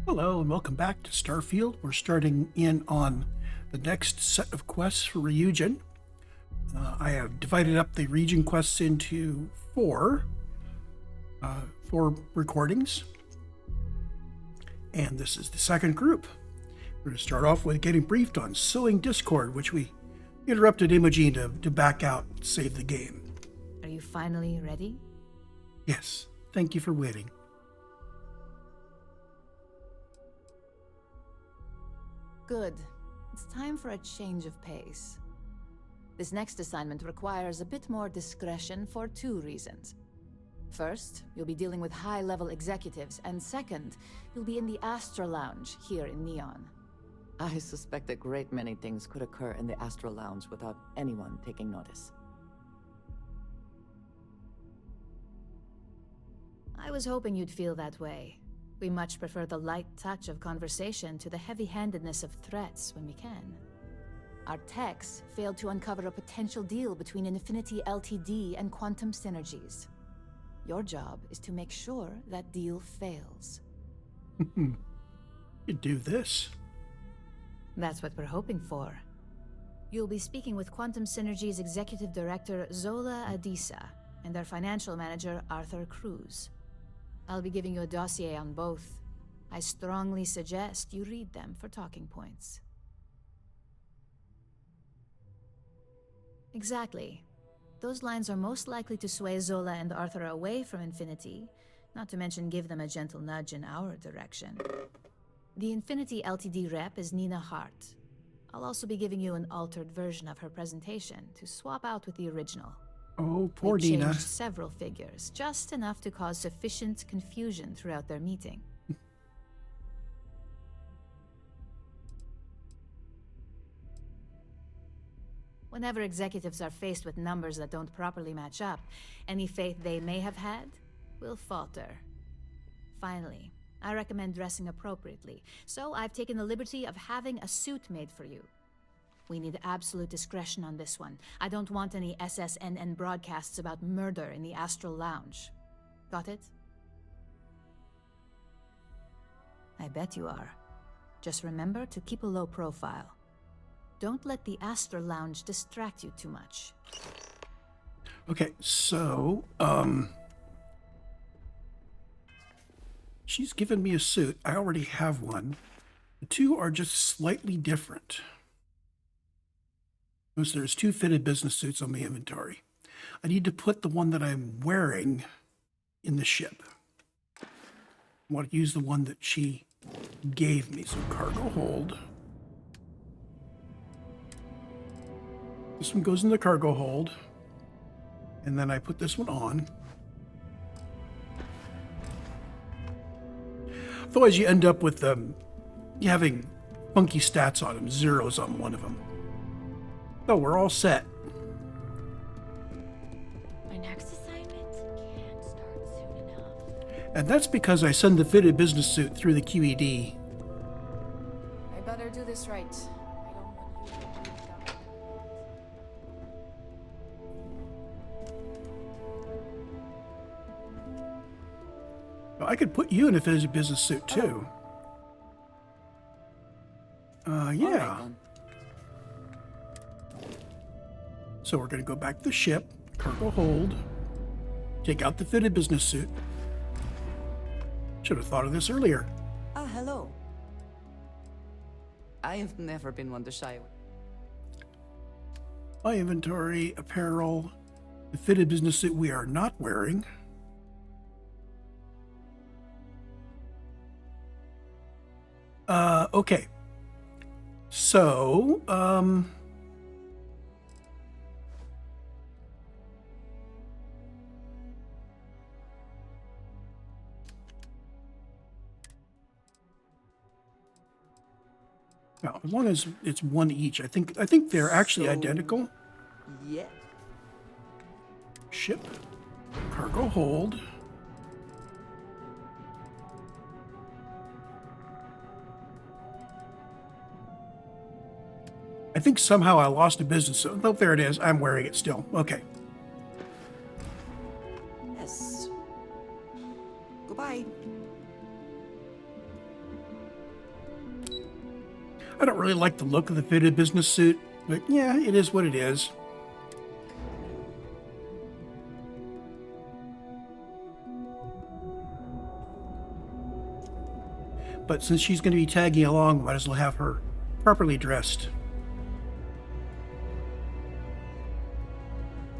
Hello and welcome back to Starfield. We're starting in on the next set of quests for Ryujin. I have divided up the region quests into four recordings. And this is the second group. We're going to start off with getting briefed on suing Discord, which we interrupted Imogen to back out and save the game. Are you finally ready? Yes, thank you for waiting. Good. It's time for a change of pace. This next assignment requires a bit more discretion for two reasons. First, you'll be dealing with high-level executives, and second, you'll be in the Astral Lounge here in Neon. I suspect a great many things could occur in the Astral Lounge without anyone taking notice. I was hoping you'd feel that way. We much prefer the light touch of conversation to the heavy-handedness of threats when we can. Our techs failed to uncover a potential deal between Infinity Ltd and Quantum Synergies. Your job is to make sure that deal fails. You do this. That's what we're hoping for. You'll be speaking with Quantum Synergies Executive Director Zola Adisa and their financial manager Arthur Cruz. I'll be giving you a dossier on both. I strongly suggest you read them for talking points. Exactly. Those lines are most likely to sway Zola and Arthur away from Infinity, not to mention give them a gentle nudge in our direction. The Infinity Ltd rep is Nina Hart. I'll also be giving you an altered version of her presentation to swap out with the original. Oh, poor They Nina. changed several figures, just enough to cause sufficient confusion throughout their meeting. Whenever executives are faced with numbers that don't properly match up, any faith they may have had will falter. Finally, I recommend dressing appropriately, so I've taken the liberty of having a suit made for you. We need absolute discretion on this one. I don't want any SSNN broadcasts about murder in the Astral Lounge. Got it? I bet you are. Just remember to keep a low profile. Don't let the Astral Lounge distract you too much. Okay, so, she's given me a suit. I already have one. The two are just slightly different. Because there's two fitted business suits on my inventory. I need to put the one that I'm wearing in the ship. I want to use the one that she gave me. So cargo hold. This one goes in the cargo hold. And then I put this one on. Otherwise you end up with having funky stats on them, zeros on one of them. So we're all set. My next assignment can't start soon enough. And that's because I send the fitted business suit through the QED. I better do this right. I don't want you to be without I could put you in a fitted business suit too. Yeah. All right, then. So we're going to go back to the ship, cargo hold, take out the fitted business suit. Should have thought of this earlier. Ah, hello. I have never been one to shy away. My inventory, apparel, the fitted business suit we are not wearing. Okay. So, well, as long as it's one each, I think they're actually So- identical. Yeah. Ship, cargo hold. I think somehow I lost a business. Oh, there it is. I'm wearing it still. Okay. Yes. Goodbye. I don't really like the look of the fitted business suit, but yeah, it is what it is. But since she's going to be tagging along, might as well have her properly dressed.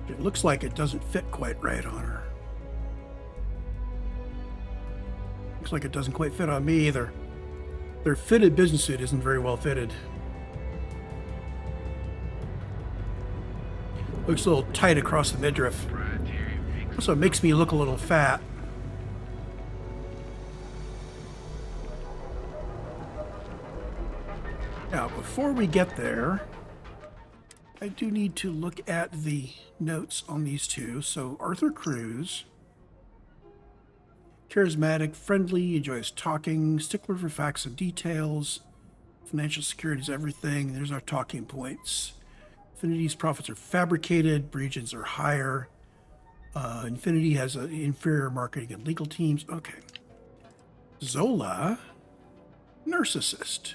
It looks like it doesn't fit quite right on her. Looks like it doesn't quite fit on me either. Their fitted business suit isn't very well fitted. Looks a little tight across the midriff. Also, it makes me look a little fat. Now, before we get there, I do need to look at the notes on these two. So, Arthur Cruz, charismatic, friendly, enjoys talking, stickler for facts and details, financial security is everything. There's our talking points. Infinity's profits are fabricated, Ruyjin's are higher. Infinity has an inferior marketing and legal teams. Okay. Zola, narcissist.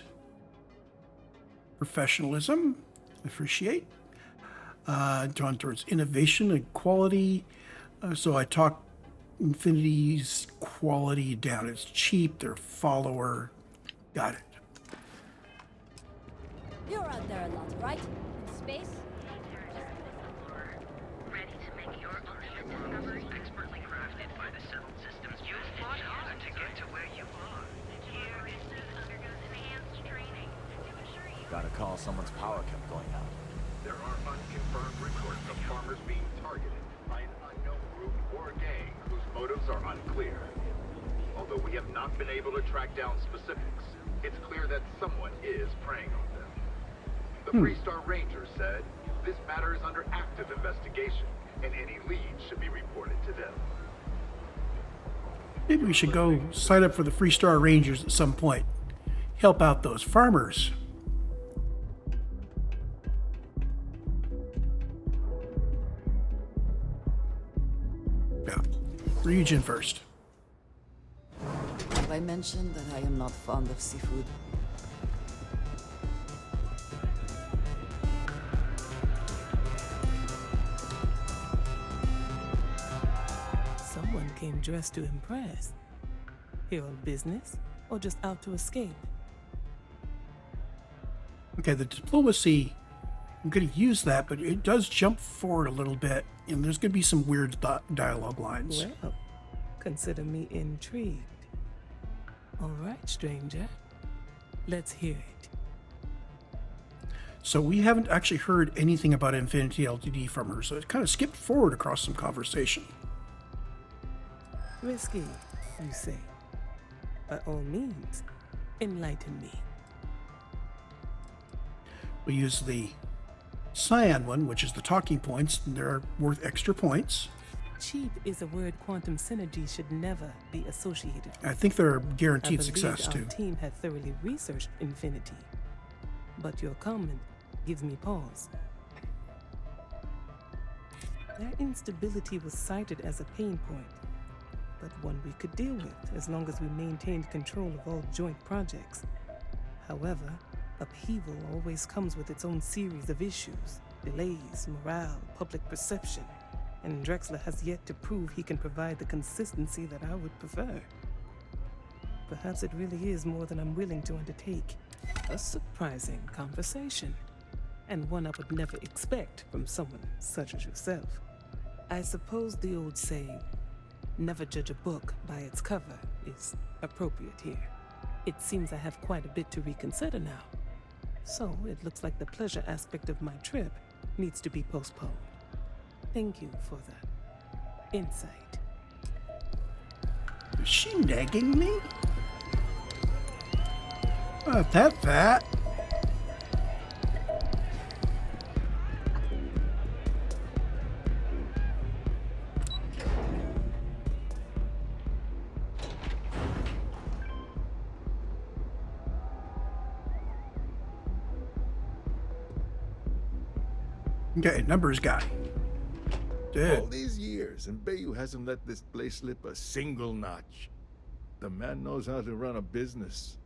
Professionalism, appreciate. Drawn towards innovation and quality. So I talk Infinity's quality down. It's cheap, they're a follower. Got it. You're out there a lot, right? In space? Ready to make your ultimate discovery? Expertly crafted by the settled systems. You fought hard to get to where you are. Here, this undergoes enhanced training to ensure you... Got a call, someone's power kept going out. There are unconfirmed reports of farmers being targeted by an unknown group or gang whose motives are unclear. Although we have not been able to track down specifics, it's clear that someone is preying on them. The Freestar Ranger said, this matter is under active investigation, and any leads should be reported to them. Maybe we should go sign up for the Freestar Rangers at some point. Help out those farmers. Yeah. Ryujin first. Have I mentioned that I am not fond of seafood? Someone came dressed to impress. Here on business, or just out to escape? Okay, the diplomacy, I'm going to use that, but it does jump forward a little bit, and there's going to be some weird dialogue lines. Well, consider me intrigued. All right, stranger. Let's hear it. So we haven't actually heard anything about Infinity Ltd from her, so it kind of skipped forward across some conversation. Risky, you say? By all means, enlighten me. We use the cyan one, which is the talking points, and they're worth extra points. Cheap is a word quantum synergy should never be associated with. I think they're I guaranteed believe success, our too. team had thoroughly researched Infinity, but your comment gives me pause. Their instability was cited as a pain point, but one we could deal with as long as we maintained control of all joint projects. However, upheaval always comes with its own series of issues: delays, morale, public perception, and Drexler has yet to prove he can provide the consistency that I would prefer. Perhaps it really is more than I'm willing to undertake. A surprising conversation, and one I would never expect from someone such as yourself. I suppose the old saying, "Never judge a book by its cover," is appropriate here. It seems I have quite a bit to reconsider now. So it looks like the pleasure aspect of my trip needs to be postponed. Thank you for that insight. Is she nagging me? Not that fat. Okay, numbers guy. All Dude. these years, and Bayou hasn't let this place slip a single notch. The man knows how to run a business.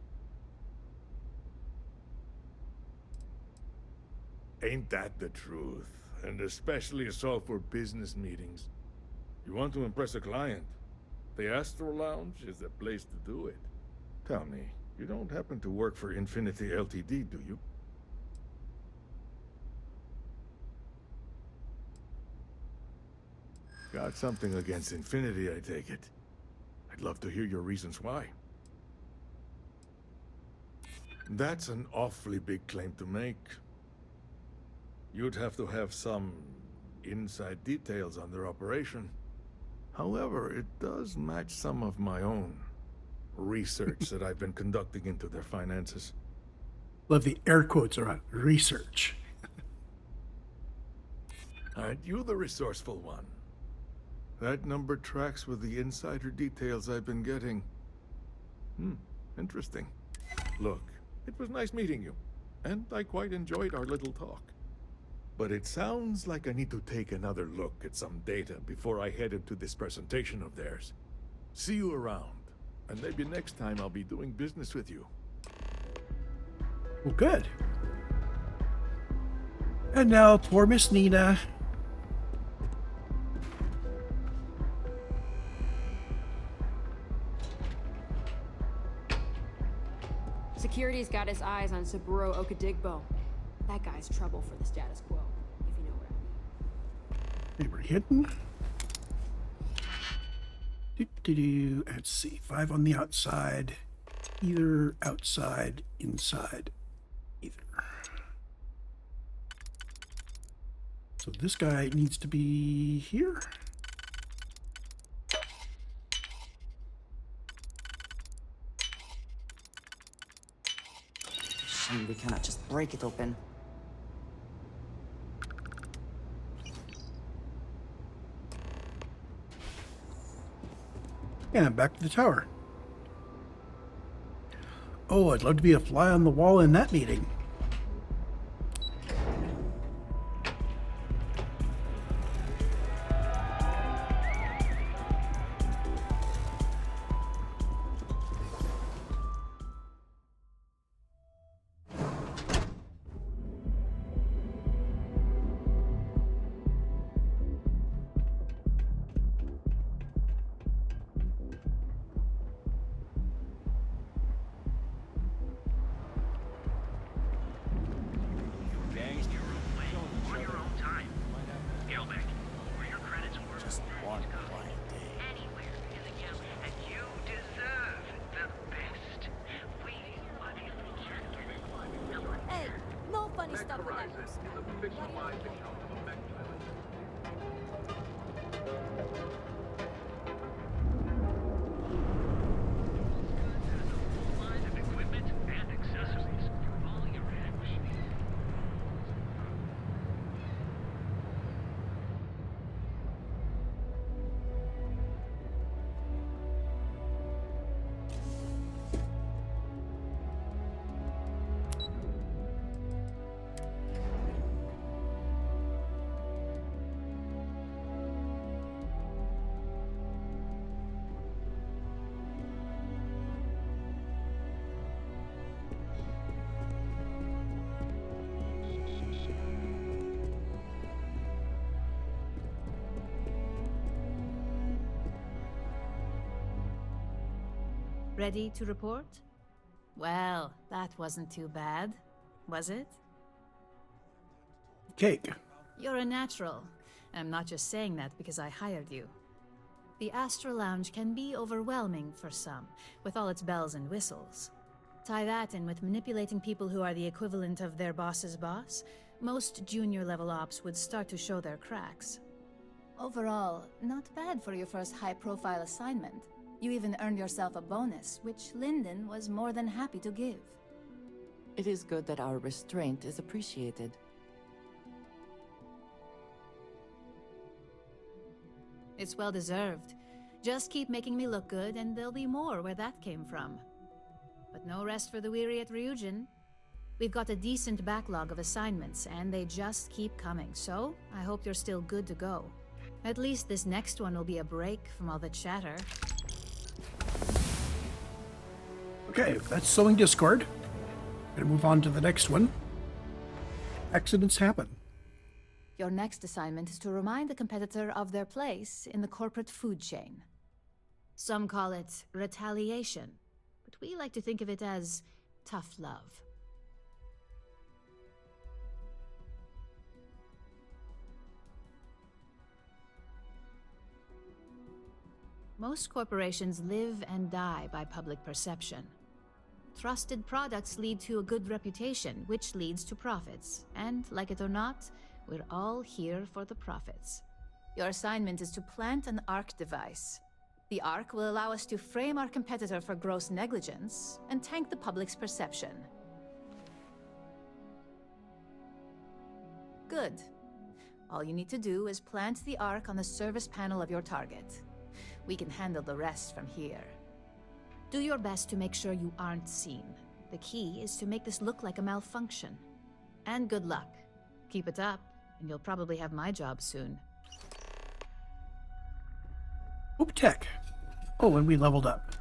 Ain't that the truth? And especially so for business meetings. You want to impress a client? The Astro Lounge is the place to do it. Tell me, you don't happen to work for Infinity Ltd, do you? Got something against Infinity, I take it. I'd love to hear your reasons why. That's an awfully big claim to make. You'd have to have some inside details on their operation. However, it does match some of my own research that I've been conducting into their finances. Love the air quotes around research. Aren't you the resourceful one? That number tracks with the insider details I've been getting. Interesting. Look, it was nice meeting you, and I quite enjoyed our little talk. But it sounds like I need to take another look at some data before I head into this presentation of theirs. See you around, and maybe next time I'll be doing business with you. Well, good. And now, poor Miss Nina. Security's got his eyes on Saburo Okadigbo. That guy's trouble for the status quo, if you know what I mean. They were hidden. Let's see. 5 on the outside. Either outside, inside. Either. So this guy needs to be here. We cannot just break it open. Yeah, back to the tower. Oh, I'd love to be a fly on the wall in that meeting. Hey, no funny stuff with that. Horizon is a fictionalized account of a mech pilot. Line of equipment and accessories for all your ranch. Ready to report? Well, that wasn't too bad, was it? Cake. You're a natural. I'm not just saying that because I hired you. The Astro Lounge can be overwhelming for some, with all its bells and whistles. Tie that in with manipulating people who are the equivalent of their boss's boss, most junior-level ops would start to show their cracks. Overall, not bad for your first high-profile assignment. You even earned yourself a bonus, which Lyndon was more than happy to give. It is good that our restraint is appreciated. It's well-deserved. Just keep making me look good, and there'll be more where that came from. But no rest for the weary at Ryujin. We've got a decent backlog of assignments, and they just keep coming, so I hope you're still good to go. At least this next one will be a break from all the chatter. Okay, that's sowing discord. Gonna move on to the next one. Accidents happen. Your next assignment is to remind the competitor of their place in the corporate food chain. Some call it retaliation, but we like to think of it as tough love. Most corporations live and die by public perception. Trusted products lead to a good reputation, which leads to profits. And, like it or not, we're all here for the profits. Your assignment is to plant an ARC device. The ARC will allow us to frame our competitor for gross negligence and tank the public's perception. Good. All you need to do is plant the ARC on the service panel of your target. We can handle the rest from here. Do your best to make sure you aren't seen. The key is to make this look like a malfunction. And good luck. Keep it up, and you'll probably have my job soon. Hope Tech. Oh, and we leveled up.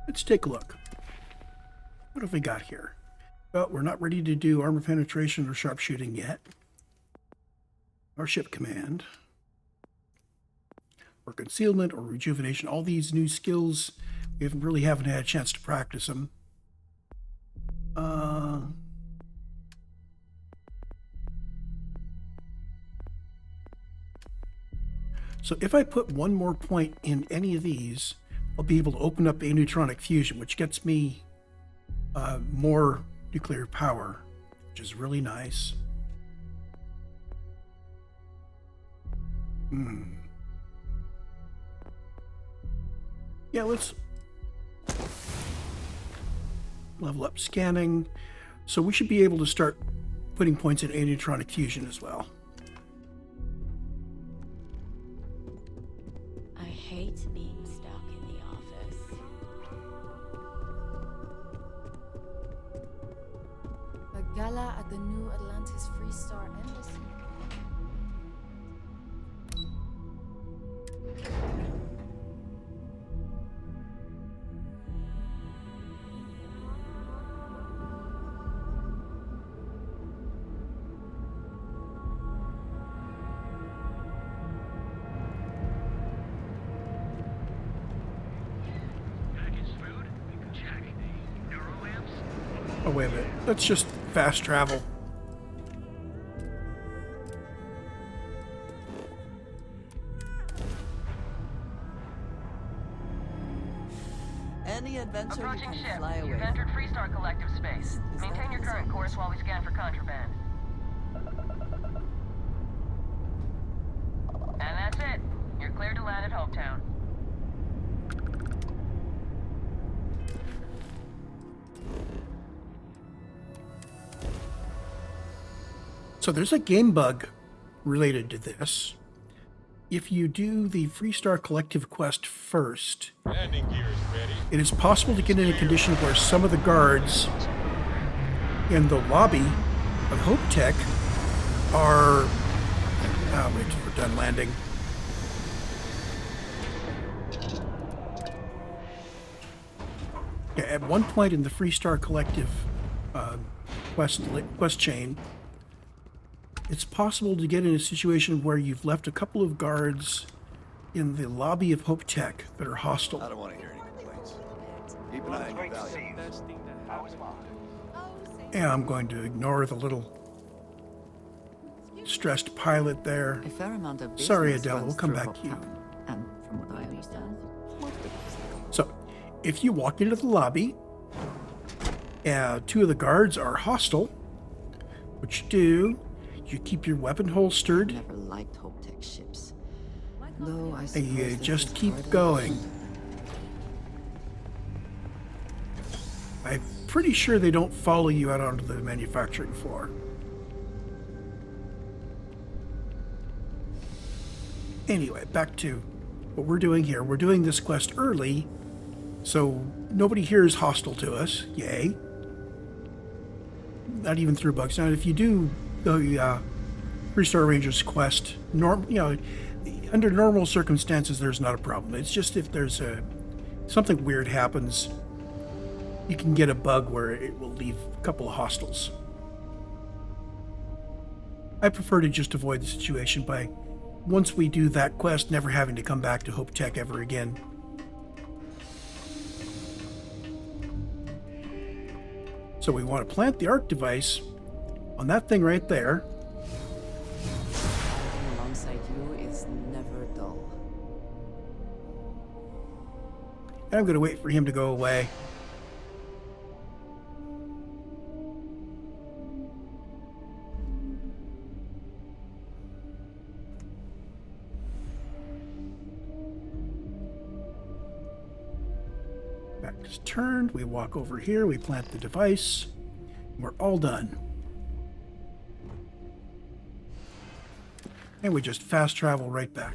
Let's take a look. What have we got here? Well, we're not ready to do armor penetration or sharpshooting yet. Our ship command. Or concealment or rejuvenation. All these new skills, we haven't had a chance to practice them. So if I put one more point in any of these, I'll be able to open up aneutronic fusion, which gets me more nuclear power, which is really nice. Yeah, let's level up scanning. So we should be able to start putting points in aneutronic fusion as well. I hate being stuck in the office. A gala at the New Atlantis Freestar Embassy. Oh, wait a minute. Let's just fast travel. Any adventure you Approaching can ship. fly away. You've entered Freestar Collective space. Maintain your current course while we scan for contraband. And that's it. You're cleared to land at Hopetown. So there's a game bug related to this. If you do the Freestar Collective quest first, Landing gear is ready. it is possible to get in a condition where some of the guards in the lobby of Hope Tech are... Oh, wait, we're done landing. Yeah, at one point in the Freestar Collective quest chain, it's possible to get in a situation where you've left a couple of guards in the lobby of Hope Tech that are hostile. I don't want to hear any complaints. Keep an eye on your value. And I'm going to ignore the little stressed pilot there. A fair amount of Sorry, business Adele, runs we'll come through back to you. Hopetown. And from what I understand, most people stay. So, if you walk into the lobby, two of the guards are hostile. What you do, you keep your weapon holstered, Never liked Hope Tech ships. Though I and suppose you this just is keep part of- going. I'm pretty sure they don't follow you out onto the manufacturing floor. Anyway, back to what we're doing here. We're doing this quest early, so nobody here is hostile to us. Yay. Not even through bugs. Now, if you do the Freestar Rangers quest, under normal circumstances, there's not a problem. It's just if there's something weird happens, you can get a bug where it will leave a couple of hostiles. I prefer to just avoid the situation by, once we do that quest, never having to come back to Hope Tech ever again. So we want to plant the arc device on that thing right there. Fighting alongside you is never dull. And I'm going to wait for him to go away. Back is turned. We walk over here. We plant the device. We're all done. And we just fast travel right back.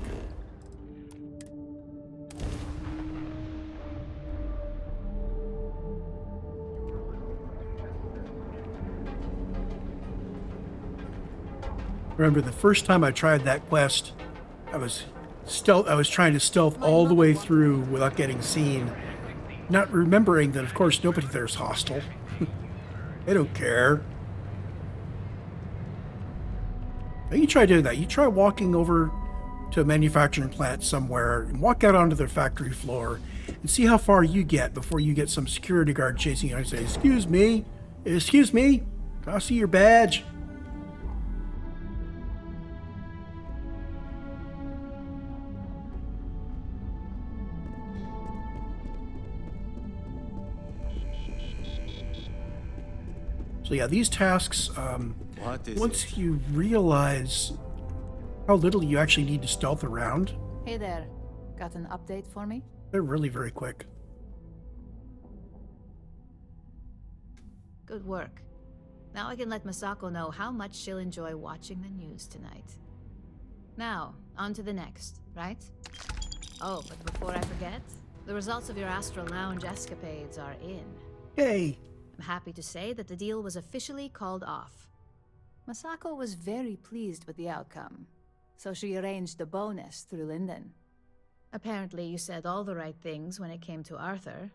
Remember the first time I tried that quest, I was trying to stealth all the way through without getting seen, not remembering that of course nobody there's hostile. They don't care. Now you try doing that. You try walking over to a manufacturing plant somewhere and walk out onto their factory floor and see how far you get before you get some security guard chasing you and say, excuse me, can I see your badge? So yeah, these tasks, once you realize how little you actually need to stealth around, Hey there. Got an update for me? they're really very quick. Good work. Now I can let Masako know how much she'll enjoy watching the news tonight. Now, on to the next, right? Oh, but before I forget, the results of your Astral Lounge escapades are in. Yay! I'm happy to say that the deal was officially called off. Masako was very pleased with the outcome, so she arranged a bonus through Linden. Apparently you said all the right things when it came to Arthur.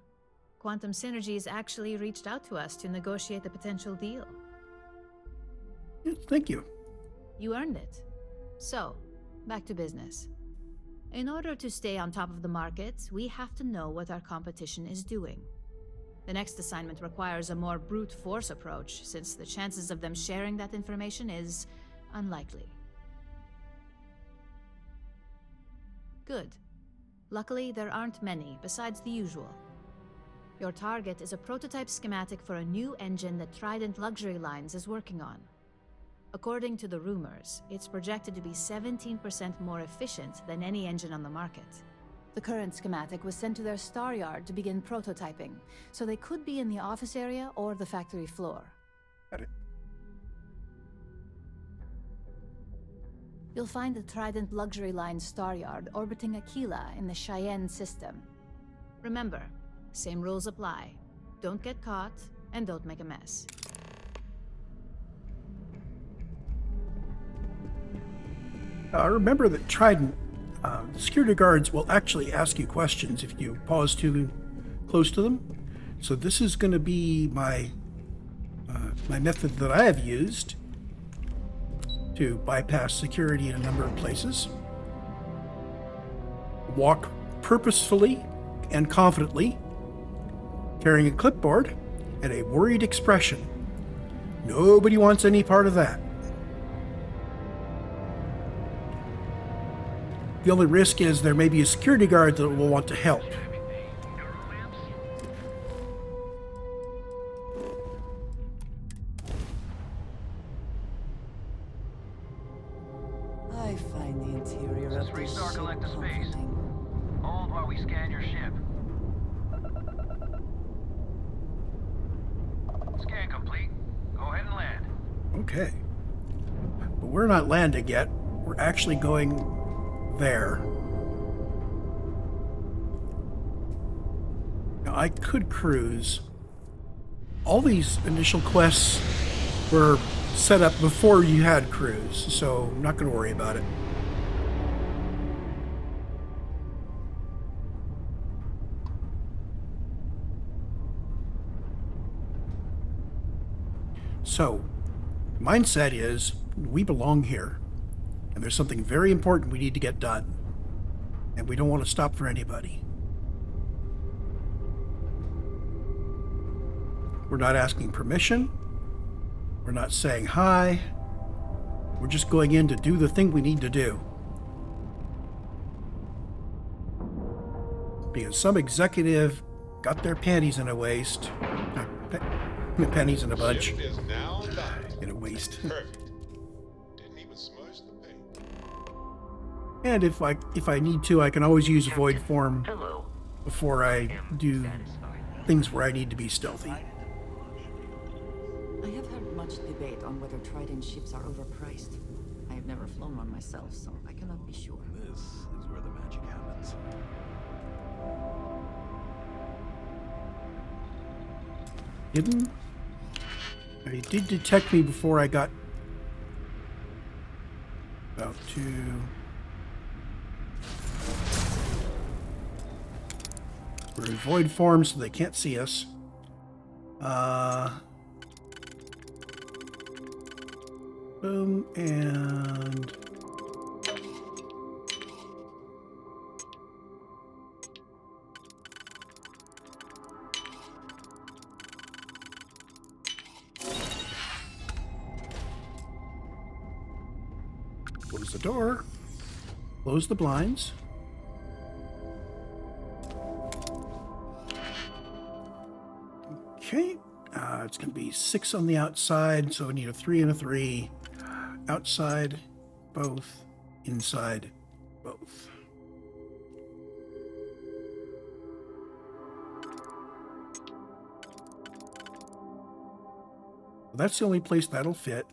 Quantum Synergies actually reached out to us to negotiate the potential deal. Yeah, thank you. You earned it. So, back to business. In order to stay on top of the market, we have to know what our competition is doing. The next assignment requires a more brute force approach, since the chances of them sharing that information is unlikely. Good. Luckily, there aren't many, besides the usual. Your target is a prototype schematic for a new engine that Trident Luxury Lines is working on. According to the rumors, it's projected to be 17% more efficient than any engine on the market. The current schematic was sent to their star yard to begin prototyping, so they could be in the office area or the factory floor. Got it. You'll find the Trident Luxury Line star yard orbiting Aquila in the Cheyenne system. Remember, same rules apply. Don't get caught, and don't make a mess. Remember that Trident security guards will actually ask you questions if you pause too close to them. So this is going to be my my method that I have used to bypass security in a number of places. Walk purposefully and confidently, carrying a clipboard and a worried expression. Nobody wants any part of that. The only risk is there may be a security guard that will want to help. I find the interior of this Restore ship collective space. comforting. Hold while we scan your ship. Scan complete. Go ahead and land. Okay. But we're not landing yet. We're actually going there. Now, I could cruise. All these initial quests were set up before you had cruise, so I'm not going to worry about it. So, mindset is we belong here, and there's something very important we need to get done, and we don't want to stop for anybody. We're not asking permission. We're not saying hi. We're just going in to do the thing we need to do. Because some executive got their panties in a waist. Pennies in a bunch. Shift is now done. In a waist. Perfect. Didn't even smudge the paint. And if I need to, I can always use a void form before I do things where I need to be stealthy. I have heard much debate on whether Trident ships are overpriced. I have never flown one myself, so I cannot be sure. This is where the magic happens. Hidden? He did detect me before I got about to... We're in void form, so they can't see us. Boom, and... Close the door. Close the blinds. Okay. It's going to be 6 on the outside, so we need a 3 and a 3. Outside, both. Inside, both. Well, that's the only place that'll fit.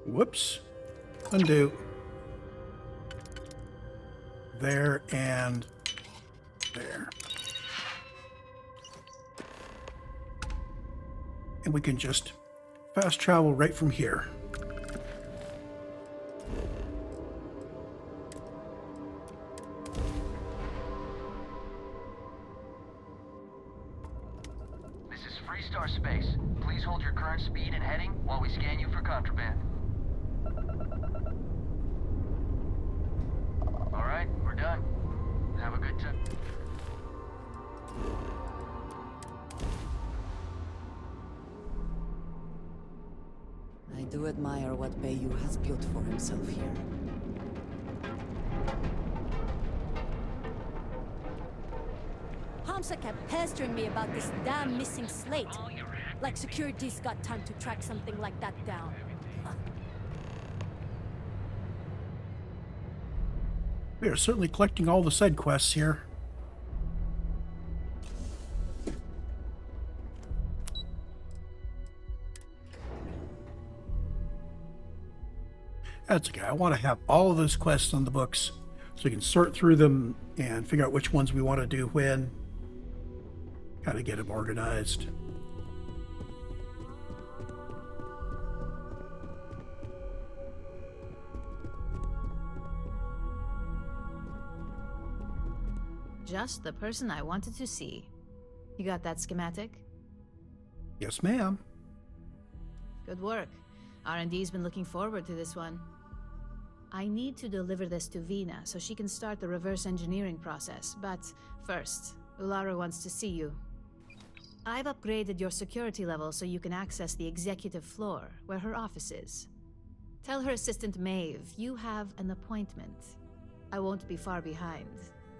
Whoops. Undo. There and there. And we can just fast travel right from here. This is Freestar Space. Please hold your current speed and heading while we scan you for contraband. All right, we're done. Have a good time. I do admire what Bayou has built for himself here. Hamsa kept pestering me about this damn missing slate. Like security's got time to track something like that down. We are certainly collecting all the side quests here. That's okay. I want to have all of those quests on the books so we can sort through them and figure out which ones we want to do when. Kind of get them organized. Just the person I wanted to see. You got that schematic? Yes, ma'am. Good work. R&D's been looking forward to this one. I need to deliver this to Vina so she can start the reverse engineering process, but first, Ulara wants to see you. I've upgraded your security level so you can access the executive floor, where her office is. Tell her assistant Maeve you have an appointment. I won't be far behind,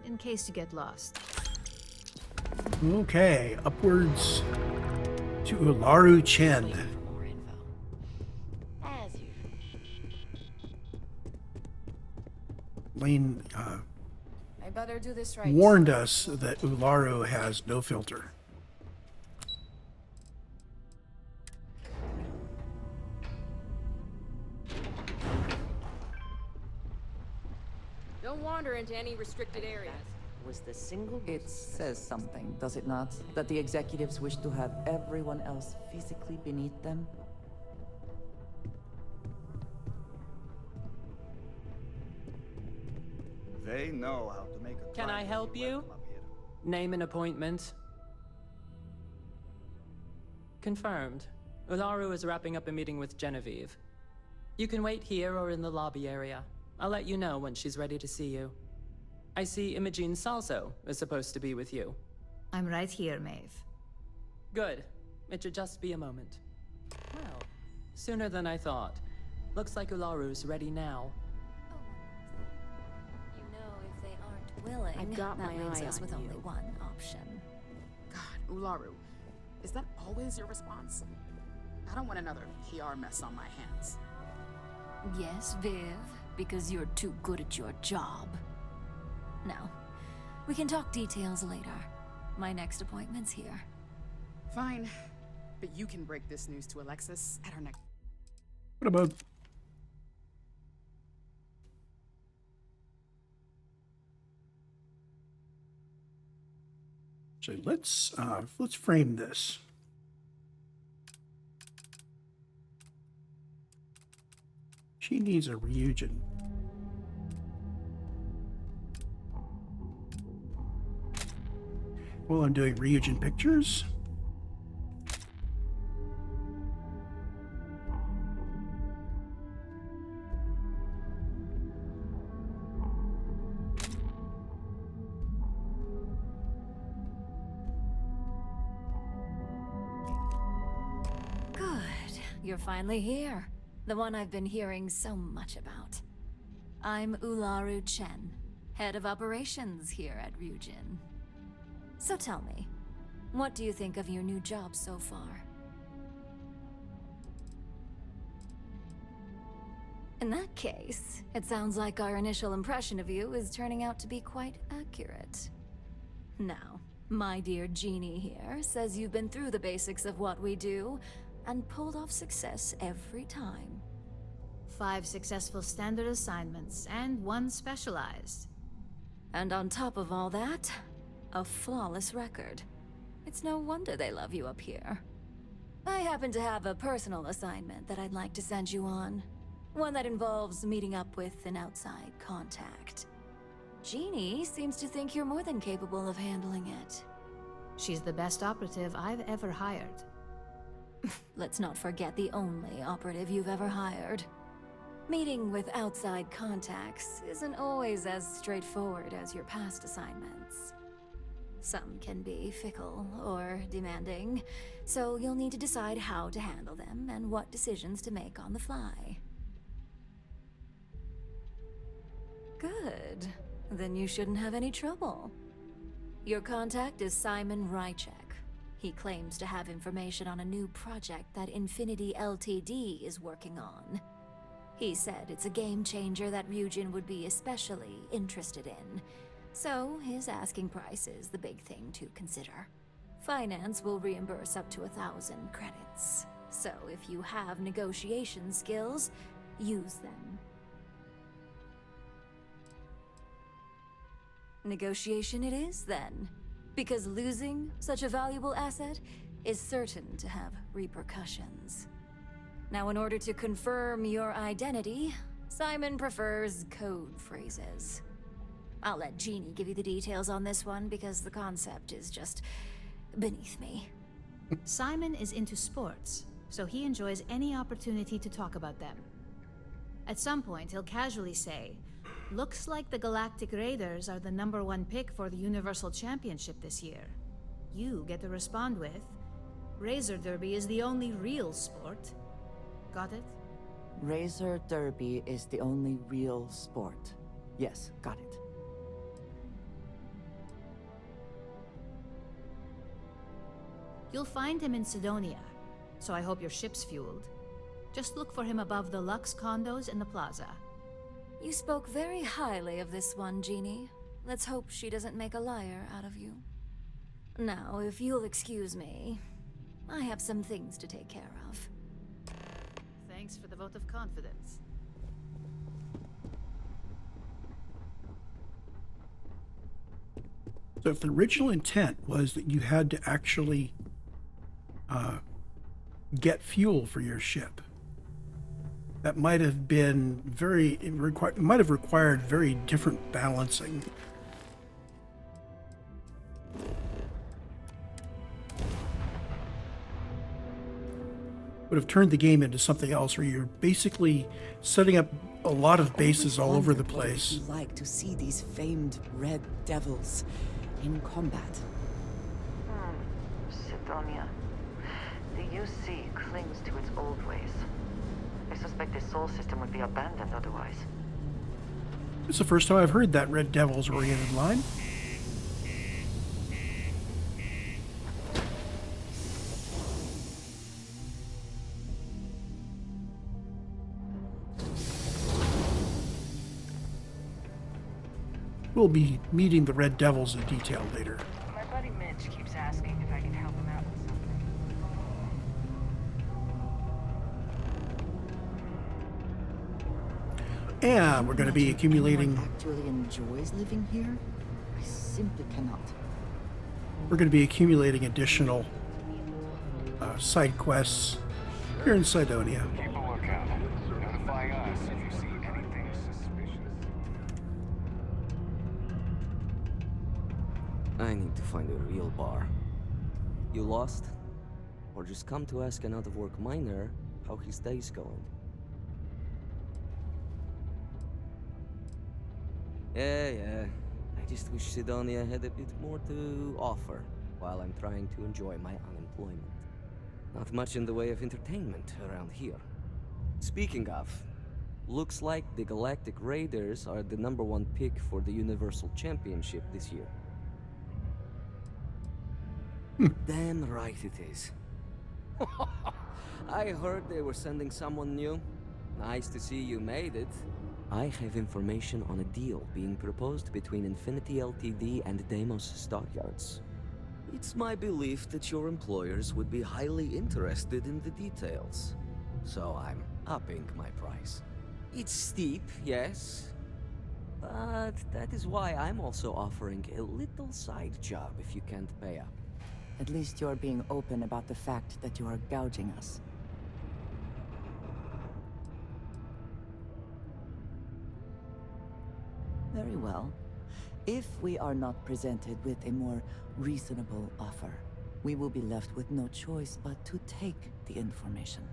in case you get lost. Okay, upwards to Ryujin. Lane I better do this right. warned us that Ularu has no filter. Don't wander into any restricted areas. was the single most It says something, does it not? That the executives wish to have everyone else physically beneath them? They know how to make a Can I help you? Name an appointment. Confirmed. Ularu is wrapping up a meeting with Genevieve. You can wait here or in the lobby area. I'll let you know when she's ready to see you. I see Imogene Salso is supposed to be with you. I'm right here, Maeve. Good. It should just be a moment. Well, sooner than I thought. Looks like Ularu's ready now. You know, if they aren't willing, I've got that my leaves eye us on with you. only one option. God, Ularu, is that always your response? I don't want another PR mess on my hands. Yes, Viv, because you're too good at your job. Now, we can talk details later. My next appointment's here. Fine, but you can break this news to Alexis at our next... What about... So let's frame this. She needs a Ryujin. Well, I'm doing Ryujin pictures. Good. You're finally here. The one I've been hearing so much about. I'm Ularu Chen, head of operations here at Ryujin. So tell me, what do you think of your new job so far? In that case, it sounds like our initial impression of you is turning out to be quite accurate. Now, my dear Genie here says you've been through the basics of what we do, and pulled off success every time. 5 successful standard assignments, and 1 specialized. And on top of all that, a flawless record. It's no wonder they love you up here. I happen to have a personal assignment that I'd like to send you on. One that involves meeting up with an outside contact. Genie seems to think you're more than capable of handling it. She's the best operative I've ever hired. Let's not forget the only operative you've ever hired. Meeting with outside contacts isn't always as straightforward as your past assignments. Some can be fickle or demanding, so you'll need to decide how to handle them and what decisions to make on the fly. Good. Then you shouldn't have any trouble. Your contact is Simon Rychek. He claims to have information on a new project that Infinity Ltd is working on. He said it's a game changer that Ryujin would be especially interested in. So his asking price is the big thing to consider. Finance will reimburse up to 1,000 credits. So if you have negotiation skills, use them. Negotiation it is, then. Because losing such a valuable asset is certain to have repercussions. Now, in order to confirm your identity, Simon prefers code phrases. I'll let Genie give you the details on this one because the concept is just beneath me. Simon is into sports, so he enjoys any opportunity to talk about them. At some point, he'll casually say, "Looks like the Galactic Raiders are the #1 pick for the Universal Championship this year." You get to respond with, "Razor Derby is the only real sport." Got it? Razor Derby is the only real sport. Yes, got it. You'll find him in Sidonia, so I hope your ship's fueled. Just look for him above the Lux condos in the plaza. You spoke very highly of this one, Genie. Let's hope she doesn't make a liar out of you. Now, if you'll excuse me, I have some things to take care of. Thanks for the vote of confidence. So if the original intent was that you had to actually get fuel for your ship, that might have been might have required very different balancing. Would have turned the game into something else where you're basically setting up a lot of bases all over the place. What would it be like to see these famed red devils in combat? Sidonia. The UC clings to its old ways. I suspect the Sol system would be abandoned otherwise. It's the first time I've heard that Red Devils oriented line. We'll be meeting the Red Devils in detail later. My buddy Mitch keeps asking if I can help him out with something. And we're going to be accumulating... Anyone actually enjoys living here? I simply cannot. We're going to be accumulating additional side quests here in Sidonia. Keep a lookout. Notify us if you see anything suspicious. I need to find a real bar. You lost? Or just come to ask an out-of-work miner how his day's going? Yeah. I just wish Sidonia had a bit more to offer while I'm trying to enjoy my unemployment. Not much in the way of entertainment around here. Speaking of, looks like the Galactic Raiders are the #1 pick for the Universal Championship this year. Damn right it is. I heard they were sending someone new. Nice to see you made it. I have information on a deal being proposed between Infinity Ltd and Deimos Stockyards. It's my belief that your employers would be highly interested in the details. So I'm upping my price. It's steep, yes. But that is why I'm also offering a little side job if you can't pay up. At least you're being open about the fact that you are gouging us. Very well. If we are not presented with a more reasonable offer, we will be left with no choice but to take the information.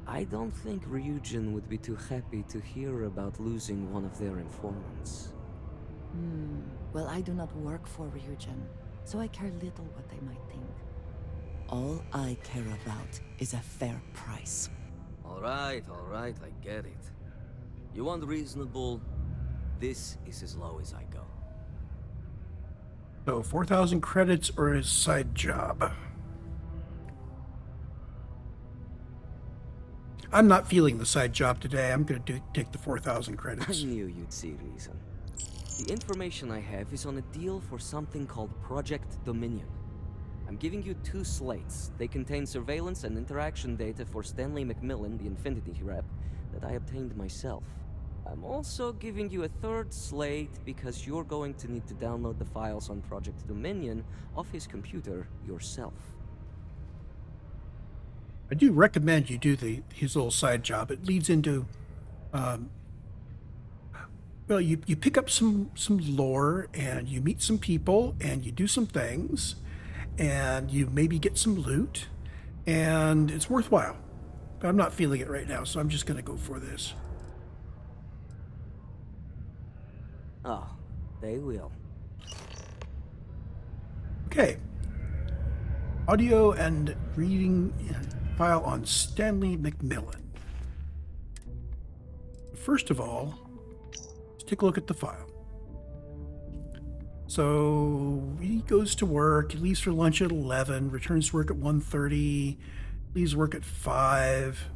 I don't think Ryujin would be too happy to hear about losing one of their informants. Well, I do not work for Ryujin, so I care little what they might think. All I care about is a fair price. All right, I get it. You want reasonable? This is as low as I go. So 4,000 credits or a side job. I'm not feeling the side job today. I'm going to take the 4,000 credits. I knew you'd see reason. The information I have is on a deal for something called Project Dominion. I'm giving you 2 slates. They contain surveillance and interaction data for Stanley McMillan, the Infinity rep, that I obtained myself. I'm also giving you a 3rd slate because you're going to need to download the files on Project Dominion off his computer yourself. I do recommend you do his little side job. It leads into, well, you pick up some lore, and you meet some people, and you do some things, and you maybe get some loot, and it's worthwhile. But I'm not feeling it right now, so I'm just going to go for this. Oh, they will. Okay. Audio and reading file on Stanley McMillan. First of all, let's take a look at the file. So he goes to work, he leaves for lunch at 11, returns to work at 1:30, leaves work at 5.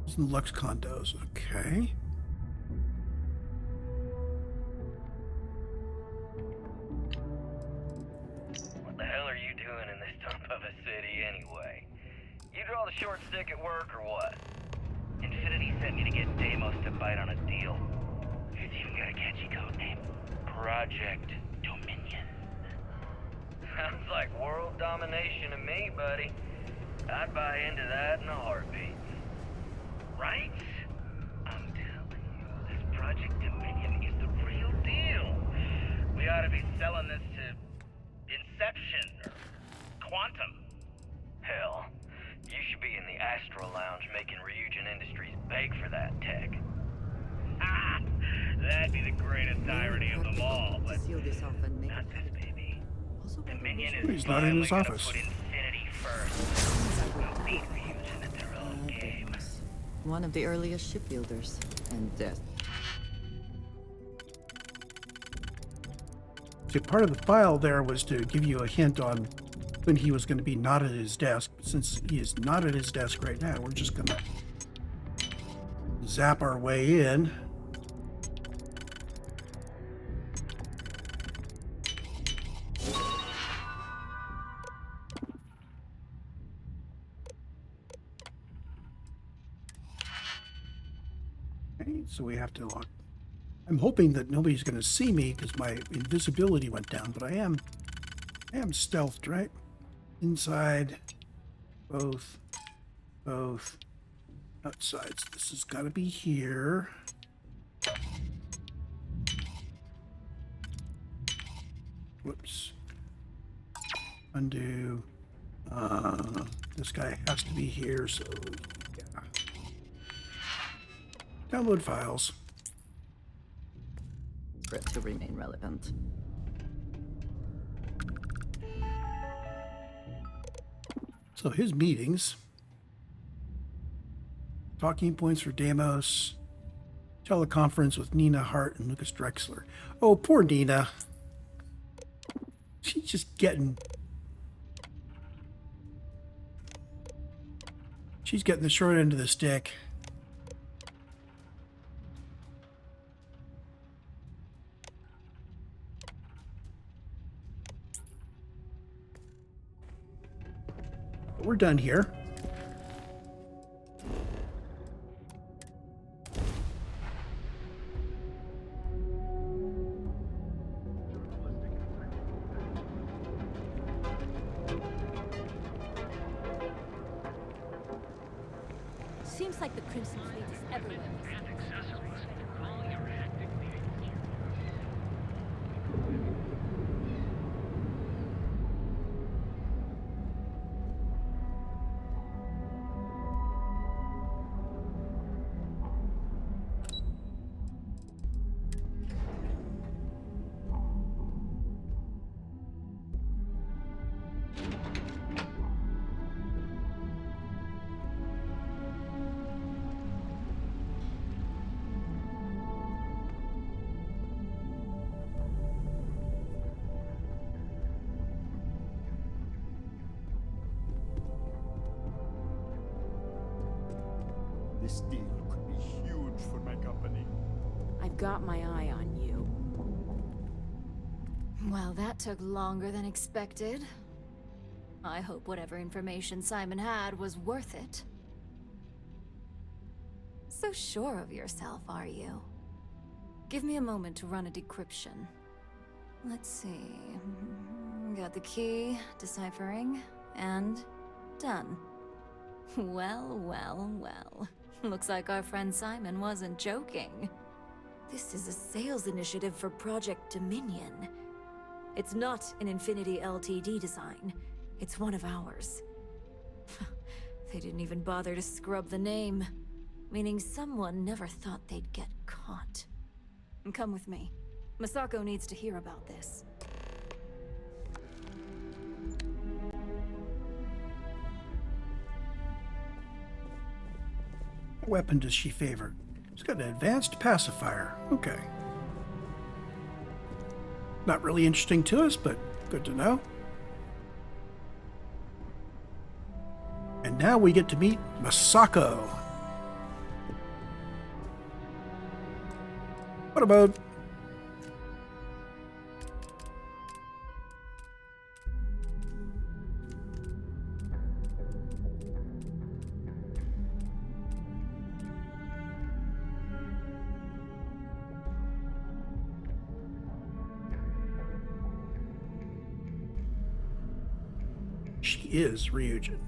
He's in Lux condos. Okay. What the hell are you doing in this dump of a city anyway? You draw the short stick at work or what? Infinity sent me to get Deimos to bite on a deal. It's even got a catchy code name. Project Dominion. Sounds like world domination to me, buddy. I'd buy into that in a heartbeat. Right? I'm telling you, this Project Dominion is the real deal. We ought to be selling this to Inception or Quantum. Hell, you should be in the Astro Lounge making Ryujin Industries beg for that tech. Ah, that'd be the greatest irony of them all, but not this baby. Dominion is He's not in his finally gonna office. put Infinity first. We'll beat Ryujin at their own game. One of the earliest shipbuilders, and death. See, part of the file there was to give you a hint on when he was going to be not at his desk. But since he is not at his desk right now, we're just going to zap our way in. Okay, so we have to lock. I'm hoping that nobody's going to see me because my invisibility went down, but I am stealthed, right? Inside, both, outside. So this has got to be here. Whoops. Undo. This guy has to be here, so yeah. Download files. For it to remain relevant. So his meetings. Talking points for Deimos. Teleconference with Nina Hart and Lucas Drexler. Oh, poor Nina. She's just getting... She's getting the short end of the stick. But we're done here. Seems like the Crimson Fleet is everywhere. This deal could be huge for my company. I've got my eye on you. Well, that took longer than expected. I hope whatever information Simon had was worth it. So sure of yourself, are you? Give me a moment to run a decryption. Let's see. Got the key, deciphering, and done. Well, well, well. Looks like our friend Simon wasn't joking. This is a sales initiative for Project Dominion. It's not an Infinity LTD design. It's one of ours. They didn't even bother to scrub the name, meaning someone never thought they'd get caught. Come with me. Masako needs to hear about this. What weapon does she favor? She's got an advanced pacifier. Okay. Not really interesting to us, but good to know. And now we get to meet Masako. What about... She is Ryujin.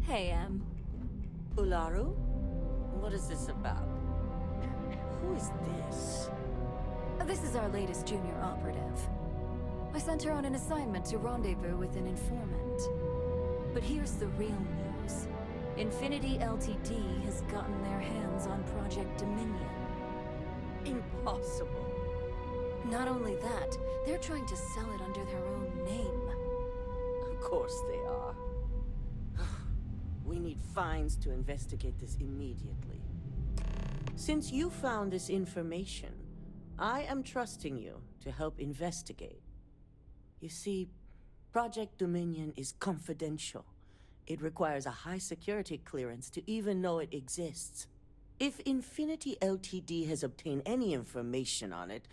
Hey, Em. Ularu? What is this about? Who is this? This is our latest junior operative. I sent her on an assignment to rendezvous with an informant. But here's the real news. Infinity Ltd has gotten their hands on Project Dominion. Impossible. Not only that, they're trying to sell it under their own name. Of course they are. We need fines to investigate this immediately. Since you found this information, I am trusting you to help investigate. You see, Project Dominion is confidential. It requires a high security clearance to even know it exists. If Infinity Ltd has obtained any information on it,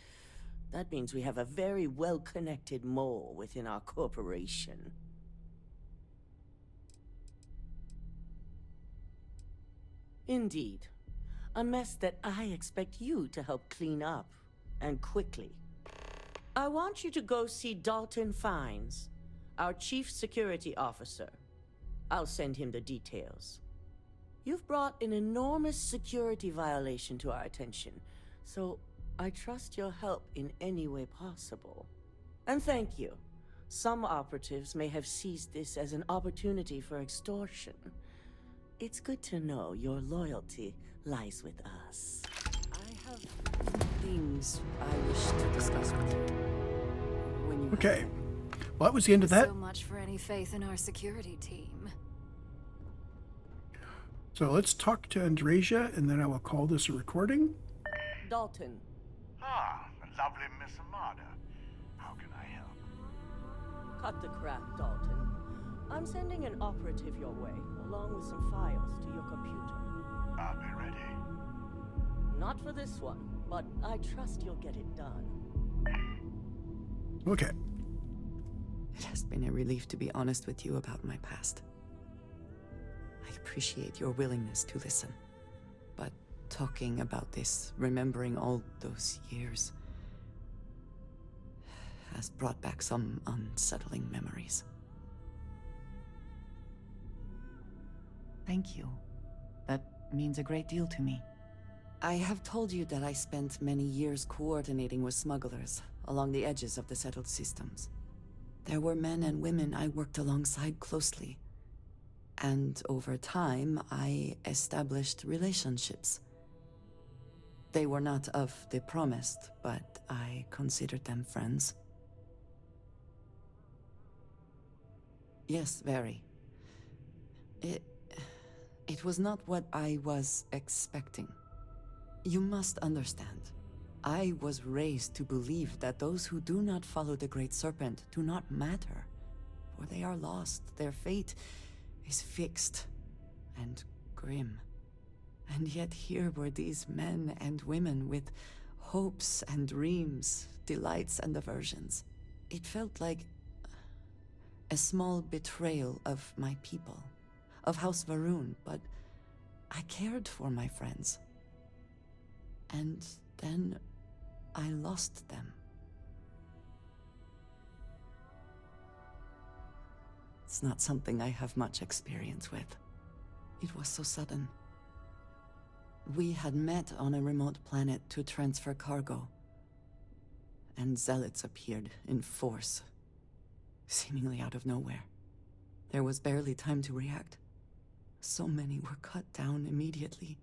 that means we have a very well-connected mole within our corporation. Indeed. A mess that I expect you to help clean up, and quickly. I want you to go see Dalton Fines, our Chief Security Officer. I'll send him the details. You've brought an enormous security violation to our attention, so I trust your help in any way possible. And thank you. Some operatives may have seized this as an opportunity for extortion. It's good to know your loyalty lies with us. I have things I wish to discuss with you. When you Okay. Well, that was the end of that. So much for any faith in our security team. So let's talk to Andreja, and then I will call this a recording. Dalton. Ah, the lovely Miss Amada. How can I help? Cut the crap, Dalton. I'm sending an operative your way, along with some files to your computer. I'll be ready. Not for this one, but I trust you'll get it done. Okay. It has been a relief to be honest with you about my past. I appreciate your willingness to listen. But talking about this, remembering all those years, has brought back some unsettling memories. Thank you. That means a great deal to me. I have told you that I spent many years coordinating with smugglers along the edges of the settled systems. There were men and women I worked alongside closely. And over time, I established relationships. They were not of the promised, but I considered them friends. Yes, very. It was not what I was expecting. You must understand. I was raised to believe that those who do not follow the Great Serpent do not matter, for they are lost. Their fate is fixed and grim. And yet here were these men and women with hopes and dreams, delights and aversions. It felt like a small betrayal of my people, of House Varun, but I cared for my friends. And then I lost them. It's not something I have much experience with. It was so sudden. We had met on a remote planet to transfer cargo, and zealots appeared in force, seemingly out of nowhere. There was barely time to react. So many were cut down immediately.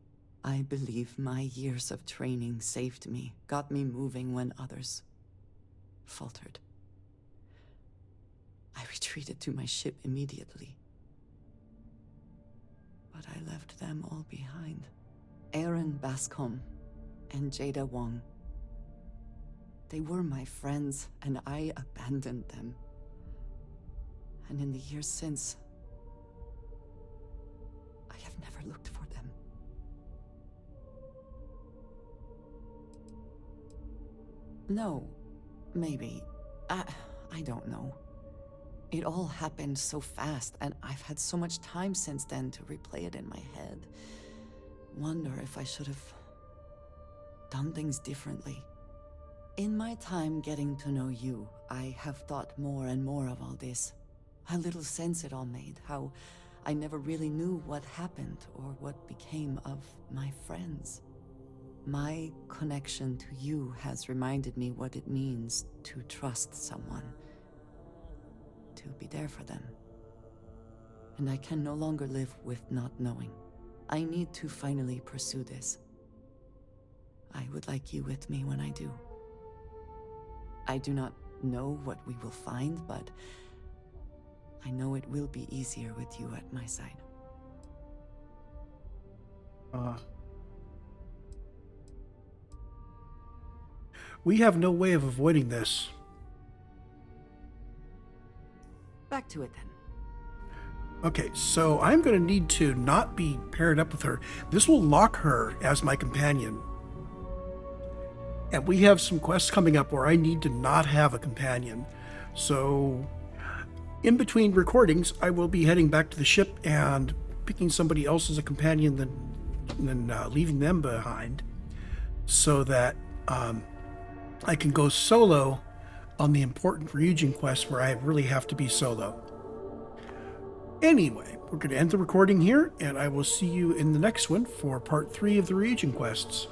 I believe my years of training saved me, got me moving when others faltered. I retreated to my ship immediately. But I left them all behind. Aaron Bascom and Jada Wong. They were my friends, and I abandoned them. And in the years since, I have never looked for them. No, maybe. I don't know. It all happened so fast, and I've had so much time since then to replay it in my head. Wonder if I should have done things differently. In my time getting to know you, I have thought more and more of all this. How little sense it all made, how I never really knew what happened or what became of my friends. My connection to you has reminded me what it means to trust someone, to be there for them. And I can no longer live with not knowing. I need to finally pursue this. I would like you with me when I do. I do not know what we will find, but I know it will be easier with you at my side. We have no way of avoiding this. Back to it then. Okay, so I'm going to need to not be paired up with her. This will lock her as my companion. And we have some quests coming up where I need to not have a companion. So in between recordings, I will be heading back to the ship and picking somebody else as a companion, then leaving them behind, so that I can go solo on the important Ryujin quest where I really have to be solo. Anyway, we're going to end the recording here, and I will see you in the next one for part 3 of the Ryujin quests.